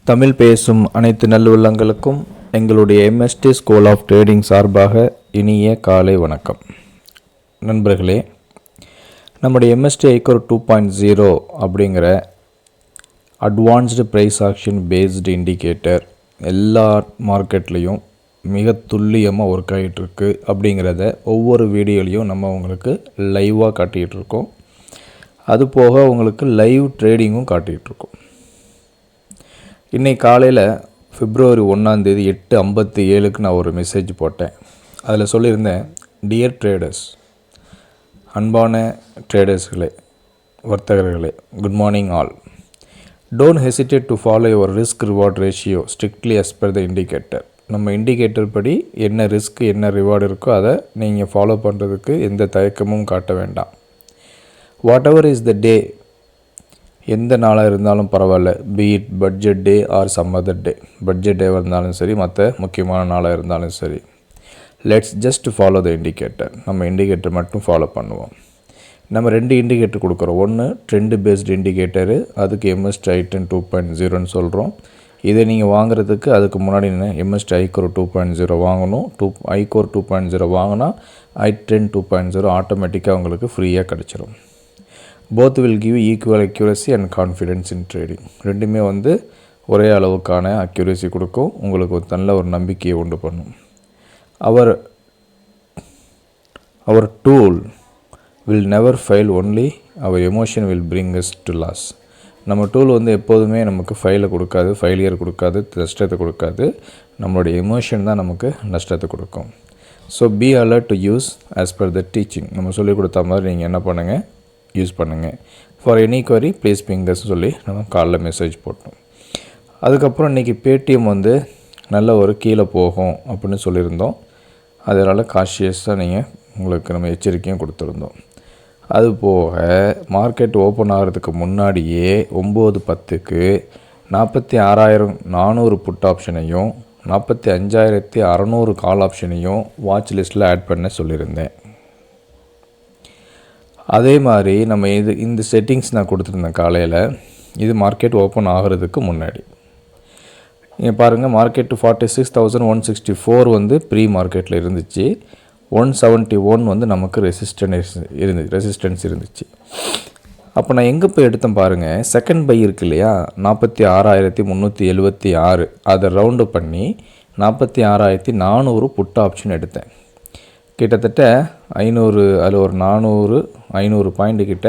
தமிழ் பேசும் அனைத்து நல்லுள்ளங்களுக்கும் எங்களுடைய எம்எஸ்டி ஸ்கூல் ஆஃப் ட்ரேடிங் சார்பாக இனிய காலை வணக்கம். நண்பர்களே, நம்முடைய எம்எஸ்டி iCore 2.0 அப்படிங்கிற advanced price action based indicator எல்லா மார்க்கெட்லேயும் மிக துல்லியமாக ஒர்க் ஆகிட்டுருக்கு அப்படிங்கிறத ஒவ்வொரு வீடியோலையும் நம்ம உங்களுக்கு லைவாக காட்டிகிட்ருக்கோம். அது போக உங்களுக்கு லைவ் ட்ரேடிங்கும் காட்டிகிட்ருக்கோம். இன்றைக்கி காலையில் February 1 8:57 நான் ஒரு மெசேஜ் போட்டேன். அதில் சொல்லியிருந்தேன், டியர் ட்ரேடர்ஸ், அன்பான ட்ரேடர்ஸ்களே, வர்த்தகர்களே, good morning all. Don't hesitate to follow your risk reward ratio strictly as per the indicator. நம்ம இண்டிகேட்டர் படி என்ன ரிஸ்க் என்ன ரிவார்டு இருக்கோ அதை நீங்கள் ஃபாலோ பண்ணுறதுக்கு எந்த தயக்கமும் காட்ட வேண்டாம். வாட் எவர் இஸ் த டே, எந்த நாளாக இருந்தாலும் பரவாயில்ல, be it budget day or some other day, budget டேவாக இருந்தாலும் சரி, மற்ற முக்கியமான நாளாக இருந்தாலும் சரி, let's just follow the indicator. நம்ம இண்டிகேட்டர் மட்டும் ஃபாலோ பண்ணுவோம். நம்ம 2 இண்டிகேட்டர் கொடுக்குறோம். ஒன்று ட்ரெண்டு பேஸ்டு இண்டிகேட்டரு, அதுக்கு எம்எஸ்டி iTrend 2.0ன்னு சொல்கிறோம். இதை நீங்கள் வாங்குறதுக்கு அதுக்கு முன்னாடி எம்எஸ்டி iCore 2.0 வாங்கணும். iCore 2.0 வாங்கினா iTrend 2.0 ஆட்டோமேட்டிக்காக உங்களுக்கு ஃப்ரீயாக கிடச்சிரும். both will give equal accuracy and confidence in trading. ரெண்டுமே ஒரே அளவுக்கான அக்யூரசி கொடுக்கும், உங்களுக்கு ஒரு நல்ல ஒரு நம்பிக்கையை உண்டு பண்ணும். our tool will never fail, only our emotion will bring us to loss. நம்ம டூல் எப்போதுமே நமக்கு ஃபெயிலியர் கொடுக்காது, நஷ்டத்தை கொடுக்காது. நம்மளுடைய எமோஷன் தான் நமக்கு நஷ்டத்தை கொடுக்கும். So be alert to use as per the teaching. நம்ம சொல்லிக் கொடுத்த மாதிரி நீங்கள் என்ன பண்ணுங்கள், யூஸ் பண்ணுங்கள். For any query please fingers சொல்லி நம்ம காலைல மெசேஜ் போட்டோம். அதுக்கப்புறம் இன்றைக்கி பேடிஎம் நல்ல ஒரு கீழே போகும் அப்படின்னு சொல்லியிருந்தோம். அதனால் காஷியஸாக நீங்கள் உங்களுக்கு நம்ம எச்சரிக்கையும் கொடுத்துருந்தோம். அது போக மார்க்கெட் ஓப்பன் ஆகிறதுக்கு முன்னாடியே 9:10க்கு 46,400 புட் ஆப்ஷனையும் 45,600 கால் ஆப்ஷனையும் வாட்ச் லிஸ்ட்டில் ஆட் பண்ண சொல்லியிருந்தேன். அதே மாதிரி நம்ம இந்த செட்டிங்ஸ் நான் கொடுத்துருந்தேன் காலையில். இது மார்க்கெட் ஓப்பன் ஆகிறதுக்கு முன்னாடி. நீங்கள் பாருங்கள், மார்க்கெட்டு 46,164 ப்ரீ மார்க்கெட்டில் இருந்துச்சு. 171 நமக்கு ரெசிஸ்டன்ஸ் இருந்துச்சு. அப்போ நான் எங்கே போய் எடுத்தேன் பாருங்கள், செகண்ட் பை இருக்கு இல்லையா, 46,376, அதை ரவுண்டு பண்ணி 46,400 புட் ஆப்ஷன் எடுத்தேன். கிட்டத்தட்ட 500, அதில் ஒரு 400-500 பாயிண்ட் கிட்ட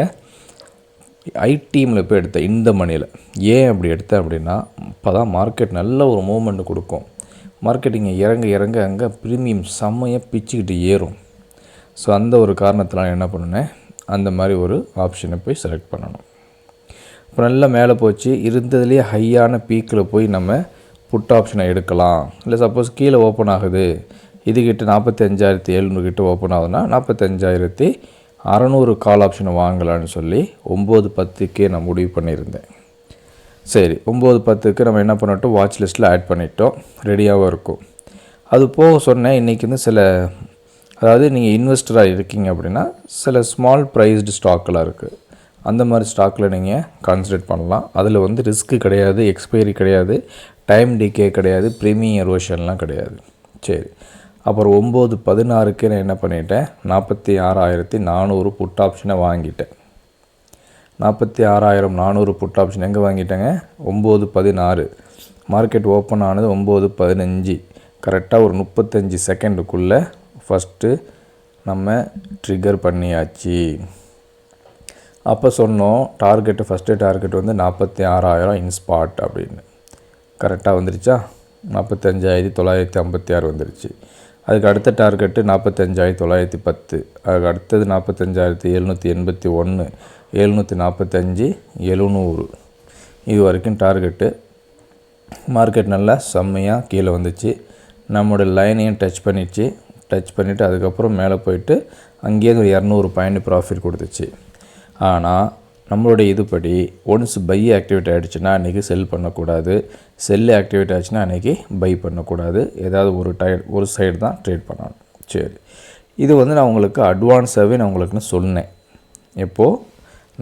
ஐடிஎம்மில் போய் எடுத்தேன் இந்த மணியில். ஏன் அப்படி எடுத்தேன் அப்படின்னா, அப்போ தான் மார்க்கெட் நல்ல ஒரு மூமெண்ட் கொடுக்கும். மார்க்கெட் இங்கே இறங்க அங்கே ப்ரீமியம் செம்மையாக பிச்சுக்கிட்டு ஏறும். ஸோ அந்த ஒரு காரணத்தில் என்ன பண்ணினேன், அந்த மாதிரி ஒரு ஆப்ஷனை போய் செலக்ட் பண்ணணும். இப்போ நல்லா மேலே போச்சு, இருந்ததுலேயே ஹையான பீக்கில் போய் நம்ம புட் ஆப்ஷனை எடுக்கலாம். இல்லை சப்போஸ் கீழே ஓப்பன் ஆகுது, இதுக்கிட்ட 45,700 கிட்ட ஓப்பன் ஆகுதுன்னா 45,600 கால் ஆப்ஷனை வாங்கலான்னு சொல்லி 9:10க்கே நான் முடிவு பண்ணியிருந்தேன். சரி, 9:10க்கு நம்ம என்ன பண்ணிட்டோம், வாட்ச் லிஸ்ட்டில் ஆட் பண்ணிட்டோம், ரெடியாகவும் இருக்கும். அது போக சொன்னேன், இன்றைக்கி அதாவது நீங்கள் இன்வெஸ்டராக இருக்கீங்க அப்படின்னா சில ஸ்மால் ப்ரைஸ்டு ஸ்டாக்கெலாம் இருக்குது. அந்த மாதிரி ஸ்டாக்கில் நீங்கள் கான்சன்ட்ரேட் பண்ணலாம். அதில் ரிஸ்க்கு கிடையாது, எக்ஸ்பைரி கிடையாது, டைம் டிகே கிடையாது, ப்ரீமியம் எரோஷன்லாம் கிடையாது. சரி, அப்புறம் 9:16க்கு நான் என்ன பண்ணிட்டேன், 46,400 புட் ஆப்ஷனை வாங்கிட்டேன். 46,400 புட் ஆப்ஷன் எங்கே வாங்கிட்டேங்க, 9:16. மார்க்கெட் ஓப்பன் ஆனது 9:15. கரெக்டாக ஒரு 35 செகண்டுக்குள்ளே ஃபஸ்ட்டு நம்ம ட்ரிகர் பண்ணியாச்சு. அப்போ சொன்னோம் ஃபஸ்ட்டு டார்கெட் 46,000 இன் ஸ்பாட் அப்படின்னு. கரெக்டாக வந்துருச்சா, 45,956 வந்துருச்சு. அதுக்கு அடுத்த டார்கெட்டு 45,910, அதுக்கு அடுத்தது 45,781, 745, 700, இது வரைக்கும் டார்கெட்டு. மார்க்கெட் நல்லா செம்மையாக கீழே வந்துச்சு. நம்மளோட லைனையும் டச் பண்ணிவிட்டு அதுக்கப்புறம் மேலே போயிட்டு அங்கேயே ஒரு 200 பாயிண்ட் ப்ராஃபிட் கொடுத்துச்சு. ஆனால் நம்மளுடைய இதுபடி ஒன்ஸ் பை ஆக்டிவேட் ஆகிடுச்சுன்னா அன்றைக்கி செல் பண்ணக்கூடாது, செல்லு ஆக்டிவேட் ஆகிடுச்சுன்னா அன்றைக்கி பை பண்ணக்கூடாது. ஏதாவது ஒரு சைடு தான் ட்ரேட் பண்ணணும். சரி, இது நான் உங்களுக்கு அட்வான்ஸாகவே நான் உங்களுக்கு சொன்னேன். எப்போது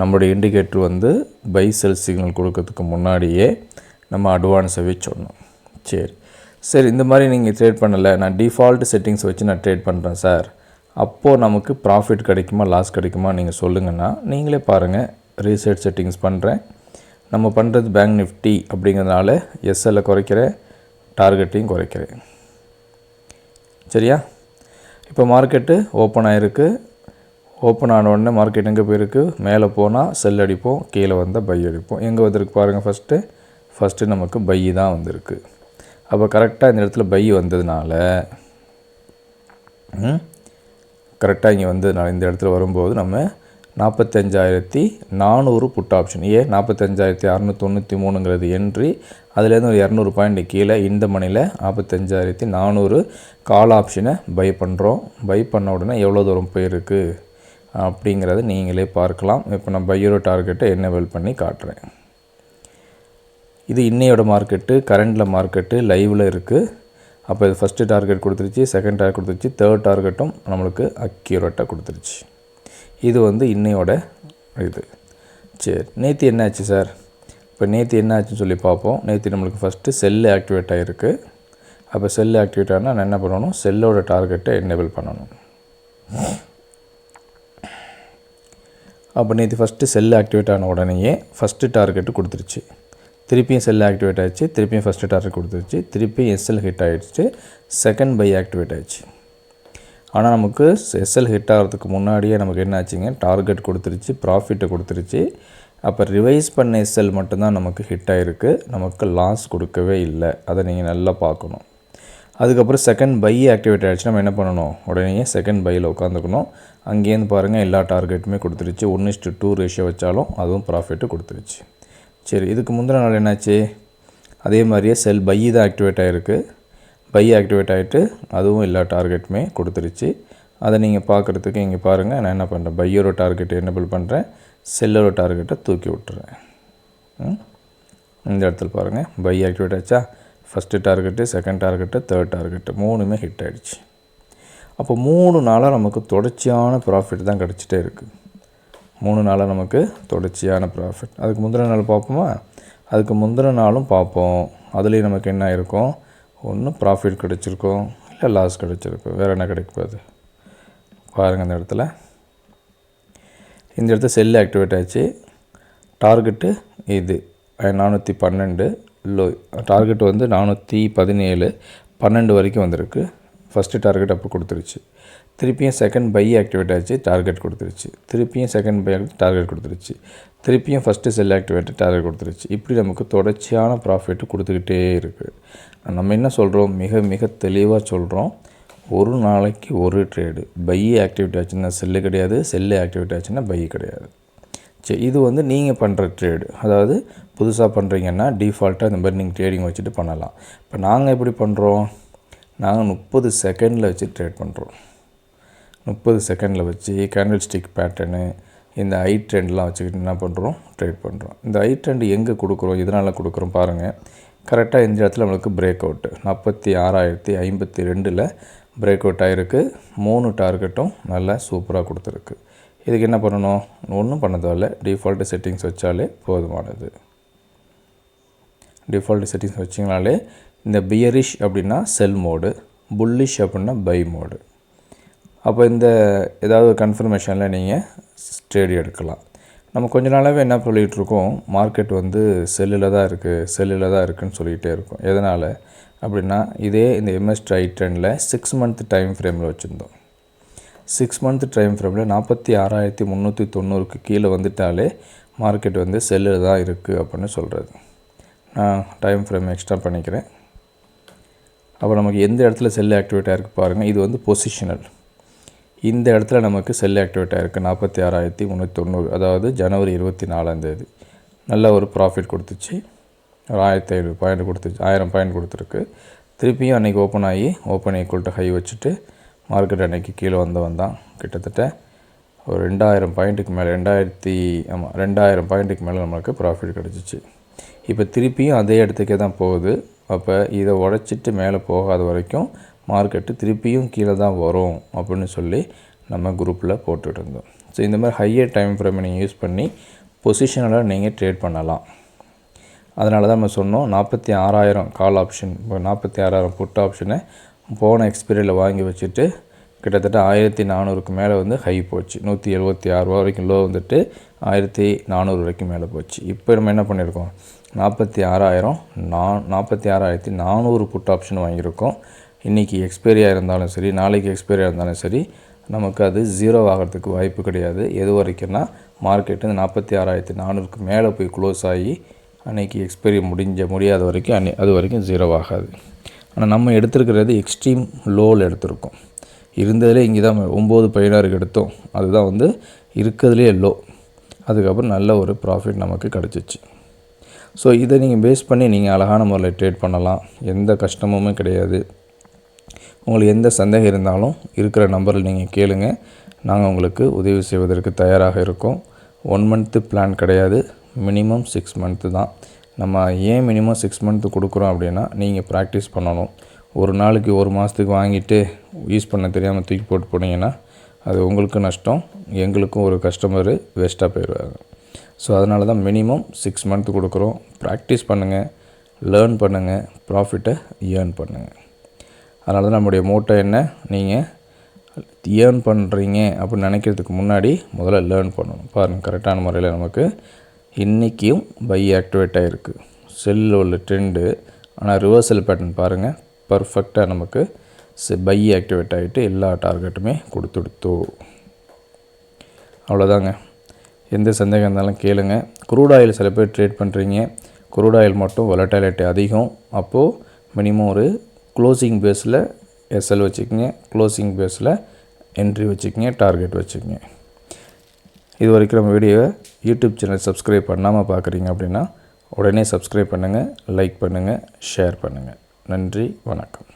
நம்மளுடைய இண்டிகேட்டர் பை செல் சிக்னல் கொடுக்கறதுக்கு முன்னாடியே நம்ம அட்வான்ஸை வச்சிடணும். சரி இந்த மாதிரி நீங்கள் ட்ரேட் பண்ணலை, நான் டிஃபால்ட் செட்டிங்ஸ் வச்சு நான் ட்ரேட் பண்ணுறேன் சார், அப்போது நமக்கு ப்ராஃபிட் கிடைக்குமா லாஸ் கிடைக்குமா நீங்கள் சொல்லுங்கன்னா நீங்களே பாருங்கள். ரீசெட் செட்டிங்ஸ் பண்ணுறேன். நம்ம பண்ணுறது பேங்க் நிஃப்டி அப்படிங்கிறதுனால எஸ்எல்லை குறைக்கிறேன், டார்கெட்டையும் குறைக்கிறேன். சரியா? இப்போ மார்க்கெட்டு ஓப்பன் ஆகிருக்கு. ஓப்பன் ஆன உடனே மார்க்கெட் எங்கே போயிருக்கு, மேலே போனால் செல் அடிப்போம், கீழே வந்தால் பை அடிப்போம். எங்கே வந்திருக்கு பாருங்கள், ஃபஸ்ட்டு நமக்கு பை தான் வந்திருக்கு. அப்போ கரெக்டாக இந்த இடத்துல பை வந்ததுனால கரெக்டாக இங்கே வந்ததுனால இந்த இடத்துல வரும்போது நம்ம 45,400 புட் ஆப்ஷன், 45,693ங்கிறது என்ட்ரி, அதுலேருந்து ஒரு 200 பாயிண்ட் கீழே இந்த மணியில் 45,400 கால் ஆப்ஷனை பை பண்ணுறோம். பை பண்ண உடனே எவ்வளோ தூரம் போயிருக்கு அப்படிங்கிறத நீங்களே பார்க்கலாம். இப்போ நான் பையோட டார்கெட்டை என்னவெல் பண்ணி காட்டுறேன். இது இன்னையோட மார்க்கெட்டு, கரண்டில் மார்க்கெட்டு லைவில் இருக்குது. அப்போ இது ஃபஸ்ட்டு டார்கெட் கொடுத்துருச்சு, செகண்ட் டார்கெட் கொடுத்துருச்சு, தேர்ட் டார்கெட்டும் நம்மளுக்கு அக்யூரேட்டாக கொடுத்துருச்சு. இது வந்து இன்னையோட இது. சரி, நேற்று என்ன ஆச்சு சார்? இப்போ நேற்று என்ன ஆச்சுன்னு சொல்லி பார்ப்போம். நேற்று நம்மளுக்கு ஃபஸ்ட்டு செல்லு ஆக்டிவேட் ஆகிருக்கு. அப்போ செல்லு ஆக்டிவேட் ஆனால் நான் என்ன பண்ணணும், செல்லோட டார்கெட்டை என்னேபிள் பண்ணணும். அப்போ நேற்று ஃபஸ்ட்டு செல்லு ஆக்டிவேட் ஆன உடனேயே ஃபஸ்ட்டு டார்கெட்டு கொடுத்துருச்சு. திருப்பியும் செல் ஆக்டிவேட் ஆகிடுச்சு, திருப்பியும் ஃபஸ்ட்டு டார்கெட் கொடுத்துருச்சு, திருப்பியும் எஸ்எல் ஹிட் ஆகிடுச்சு, செகண்ட் பை ஆக்டிவேட் ஆகிடுச்சு. ஆனால் நமக்கு எஸ்எல் ஹிட் ஆகிறதுக்கு முன்னாடியே நமக்கு என்ன ஆச்சுங்க, டார்கெட் கொடுத்துருச்சு, ப்ராஃபிட்டை கொடுத்துருச்சு. அப்போ ரிவைஸ் பண்ண எஸ்எல் மட்டும்தான் நமக்கு ஹிட் ஆகிருக்கு, நமக்கு லாஸ் கொடுக்கவே இல்லை. அதை நீங்கள் நல்லா பார்க்கணும். அதுக்கப்புறம் செகண்ட் பை ஆக்டிவேட் ஆகிடுச்சு. நம்ம என்ன பண்ணணும், உடனே செகண்ட் பையில் உட்காந்துக்கணும். அங்கேருந்து பாருங்கள் எல்லா டார்கெட்டுமே கொடுத்துருச்சு. 1:2 ரேஷியோ வச்சாலும் அதுவும் ப்ராஃபிட்டு கொடுத்துருச்சு. சரி, இதுக்கு முந்தின நாள் என்னாச்சு, அதே மாதிரியே செல் பை தான் ஆக்டிவேட் ஆகிருக்கு. பை ஆக்டிவேட் ஆகிட்டு அதுவும் எல்லா டார்கெட்டுமே கொடுத்துருச்சு. அதை நீங்கள் பார்க்குறதுக்கு இங்கே பாருங்கள். நான் என்ன பண்ணுறேன், பையோட டார்கெட்டை என்னபிள் பண்ணுறேன், செல்லோட டார்கெட்டை தூக்கி விட்டுறேன். இந்த இடத்துல பாருங்கள், பை ஆக்டிவேட் ஆச்சா, first target, second target, third target மூணுமே ஹிட் ஆகிடுச்சு. அப்போ 3 நாளாக நமக்கு தொடர்ச்சியான ப்ராஃபிட் தான் கிடச்சிட்டே இருக்குது. 3 நாளாக நமக்கு தொடர்ச்சியான ப்ராஃபிட். அதுக்கு முந்தின நாள் பார்ப்போமா, அதுக்கு முந்தின நாளும் பார்ப்போம். அதுலேயும் நமக்கு என்ன இருக்கும், ஒன்று ப்ராஃபிட் கிடச்சிருக்கோம், இல்லை லாஸ் கிடச்சிருக்கும். வேறு என்ன கிடைக்காது பாருங்கள். இந்த இடத்துல செல்லு ஆக்டிவேட் ஆச்சு. டார்கெட்டு இது 412, லோ டார்கெட் வந்து 417, 12 வரைக்கும் வந்திருக்கு. ஃபஸ்ட்டு டார்கெட் அப்போ கொடுத்துருச்சு. திருப்பியும் செகண்ட் பை ஆக்டிவேட் ஆச்சு, டார்கெட் கொடுத்துருச்சு. திருப்பியும் செகண்ட் பை டார்கெட் கொடுத்துருச்சு. திருப்பியும் ஃபஸ்ட்டு செல் ஆக்டிவேட் டார்கெட் கொடுத்துருச்சு. இப்படி நமக்கு தொடர்ச்சியான ப்ராஃபிட்டு கொடுத்துக்கிட்டே இருக்குது. நம்ம என்ன சொல்கிறோம், மிக மிக தெளிவாக சொல்கிறோம், ஒரு நாளைக்கு ஒரு ட்ரேடு. பை ஆக்டிவேட் ஆச்சுன்னா செல்லு கிடையாது, செல்லு ஆக்டிவேட் ஆச்சுன்னா பை கிடையாது. சரி, இது வந்து நீங்கள் பண்ணுற ட்ரேடு. அதாவது புதுசாக பண்ணுறீங்கன்னா டிஃபால்ட்டாக இந்த மாதிரி நீங்கள் ட்ரேடிங் வச்சுட்டு பண்ணலாம். இப்போ நாங்கள் எப்படி பண்ணுறோம், நாங்கள் 30 செகண்டில் வச்சு ட்ரேட் பண்ணுறோம். 30 செகண்டில் வச்சு கேண்டில் ஸ்டிக் பேட்டர்னு, இந்த ஐ ட்ரெண்ட்லாம் வச்சுக்கிட்டு என்ன பண்ணுறோம், ட்ரேட் பண்ணுறோம். இந்த ஐ ட்ரெண்ட் எங்கே கொடுக்குறோம், இதனால் கொடுக்குறோம் பாருங்கள். கரெக்டாக இந்த இடத்துல நம்மளுக்கு பிரேக் அவுட்டு 46,052 பிரேக் அவுட் ஆகிருக்கு. 3 டார்கெட்டும் நல்லா சூப்பராக கொடுத்துருக்கு. இதுக்கு என்ன பண்ணணும், ஒன்றும் பண்ண தேவையில்ல, டிஃபால்ட்டு செட்டிங்ஸ் வச்சாலே போதுமானது. டிஃபால்ட்டு செட்டிங்ஸ் வச்சிங்கனாலே இந்த பியரிஷ் அப்படின்னா செல் மோடு, புல்லிஷ் அப்படின்னா பை மோடு. அப்போ இந்த ஏதாவது கன்ஃபர்மேஷனில் நீங்கள் ட்ரேட் எடுக்கலாம். நம்ம கொஞ்ச நாளாகவே என்ன சொல்லிகிட்ருக்கோம், மார்க்கெட் வந்து செல்லில் தான் இருக்குதுன்னு சொல்லிகிட்டே இருக்கோம். எதனால் அப்படின்னா, இதே இந்த எம்எஸ்டி ட்ரெண்டில் 6 மந்த் டைம் ஃப்ரேமில் வச்சுருந்தோம். 6 மந்த் டைம் ஃப்ரேமில் 46,390க்கு கீழே வந்துட்டாலே மார்க்கெட் வந்து செல்லில் தான் இருக்குது அப்படின்னு சொல்கிறது. நான் டைம் ஃப்ரேம் எக்ஸ்ட்ரா பண்ணிக்கிறேன். அப்போ நமக்கு எந்த இடத்துல செல் ஆக்டிவேட் ஆகிருக்கு பாருங்கள். இது வந்து பொசிஷனல். இந்த இடத்துல நமக்கு செல் ஆக்டிவேட் ஆகிருக்கு 46,390, அதாவது ஜனவரி 24 நல்ல ஒரு ப்ராஃபிட் கொடுத்துச்சு. ஒரு 1,500 பாயிண்ட் கொடுத்துச்சு, 1000 பாயிண்ட் கொடுத்துருக்கு. திருப்பியும் அன்றைக்கி ஓப்பன் ஈக்குவல் டு ஹை வச்சுட்டு மார்க்கெட் அன்றைக்கி கீழே வந்தான். கிட்டத்தட்ட ஒரு 2000 பாயிண்ட்டுக்கு மேலே 2000 பாயிண்ட்டுக்கு மேலே நம்மளுக்கு ப்ராஃபிட் கிடச்சிச்சு. இப்போ திருப்பியும் அதே இடத்துக்கே தான் போகுது. அப்போ இதை உடைச்சிட்டு மேலே போகாத வரைக்கும் மார்க்கெட்டு திருப்பியும் கீழே தான் வரும் அப்படின்னு சொல்லி நம்ம குரூப்பில் போட்டுகிட்டு இருந்தோம். ஸோ இந்த மாதிரி ஹையர் டைம் ஃப்ரேமை நீங்கள் யூஸ் பண்ணி பொசிஷனலாக நீங்கள் ட்ரேட் பண்ணலாம். அதனால தான் நம்ம சொன்னோம் 46,000 கால் ஆப்ஷன், 46,000 புட் ஆப்ஷனை போன எக்ஸ்பீரியில் வாங்கி வச்சுட்டு கிட்டத்தட்ட 1,400க்கு மேலே வந்து ஹை போச்சு. 176 ரூபா வரைக்கும் லோ வந்துட்டு 1,400 வரைக்கும் மேலே போச்சு. இப்போ நம்ம என்ன பண்ணியிருக்கோம், 46,400 புட் ஆப்ஷன் வாங்கியிருக்கோம். இன்றைக்கி எக்ஸ்பைரியாக இருந்தாலும் சரி, நாளைக்கு எக்ஸ்பைரியாக இருந்தாலும் சரி, நமக்கு அது ஜீரோ ஆகிறதுக்கு வாய்ப்பு கிடையாது. எது வரைக்கும்னா மார்க்கெட்டு 46,400க்கு மேலே போய் க்ளோஸ் ஆகி அன்றைக்கி எக்ஸ்பைரி முடியாத வரைக்கும் அது வரைக்கும் ஜீரோ ஆகாது. ஆனால் நம்ம எடுத்துருக்கிறது எக்ஸ்ட்ரீம் லோவில் எடுத்திருக்கோம். இருந்ததிலே இங்கே தான் 9.16 எடுத்தோம். அதுதான் வந்து இருக்கிறதுலே லோ. அதுக்கப்புறம் நல்ல ஒரு ப்ராஃபிட் நமக்கு கிடச்சிச்சு. ஸோ இதை நீங்கள் பேஸ் பண்ணி நீங்கள் அழகான முறையில் ட்ரேட் பண்ணலாம். எந்த கஷ்டமுமே கிடையாது. உங்களுக்கு எந்த சந்தேகம் இருந்தாலும் இருக்கிற நம்பரில் நீங்கள் கேளுங்க. நாங்கள் உங்களுக்கு உதவி செய்வதற்கு தயாராக இருக்கோம். 1 மந்த்து பிளான் கிடையாது, மினிமம் 6 மந்த்து தான். நம்ம ஏன் மினிமம் 6 மந்த்து கொடுக்குறோம் அப்படின்னா, நீங்கள் ப்ராக்டிஸ் பண்ணணும். ஒரு நாளைக்கு 1 மாதத்துக்கு வாங்கிட்டு யூஸ் பண்ண தெரியாமல் தூக்கி போட்டு போனீங்கன்னா அது உங்களுக்கும் நஷ்டம், எங்களுக்கும் ஒரு கஸ்டமரு வேஸ்ட்டாக போயிடுவாங்க. ஸோ அதனால தான் மினிமம் 6 மந்த்து கொடுக்குறோம். ப்ராக்டிஸ் பண்ணுங்கள், லேர்ன் பண்ணுங்கள், ப்ராஃபிட்டை ஏர்ன் பண்ணுங்கள். அதனால தான் நம்முடைய மோட்டோ என்ன, நீங்கள் ஏர்ன் பண்ணுறீங்க அப்படின்னு நினைக்கிறதுக்கு முன்னாடி முதல்ல லேர்ன் பண்ணணும். பாருங்கள், கரெக்டான முறையில் நமக்கு இன்றைக்கியும் பை ஆக்டிவேட் ஆகிருக்கு. செல்லில் உள்ள ட்ரெண்டு, ஆனால் ரிவர்சல் பேட்டர்ன் பாருங்கள், பர்ஃபெக்டாக நமக்கு பை ஆக்டிவேட் ஆகிட்டு எல்லா டார்கெட்டுமே கொடுத்துடுத்தோ. அவ்வளோதாங்க. எந்த சந்தேகம் இருந்தாலும் கேளுங்க. க்ரூட் ஆயில் சில பேர் ட்ரேட் பண்ணுறீங்க, க்ரூட் ஆயில் மட்டும் வொலட்டிலிட்டி அதிகம். அப்போது மினிமம் ஒரு க்ளோசிங் பேஸில் எஸ்எல் வச்சுக்கோங்க, க்ளோசிங் பேஸில் என்ட்ரி வச்சுக்கோங்க, டார்கெட் வச்சுக்கோங்க. இது வரைக்கும் நம்ம வீடியோவை யூடியூப் சேனல் சப்ஸ்கிரைப் பண்ணாமல் பார்க்குறீங்க அப்படின்னா உடனே சப்ஸ்கிரைப் பண்ணுங்கள், லைக் பண்ணுங்கள், ஷேர் பண்ணுங்கள். நன்றி, வணக்கம்.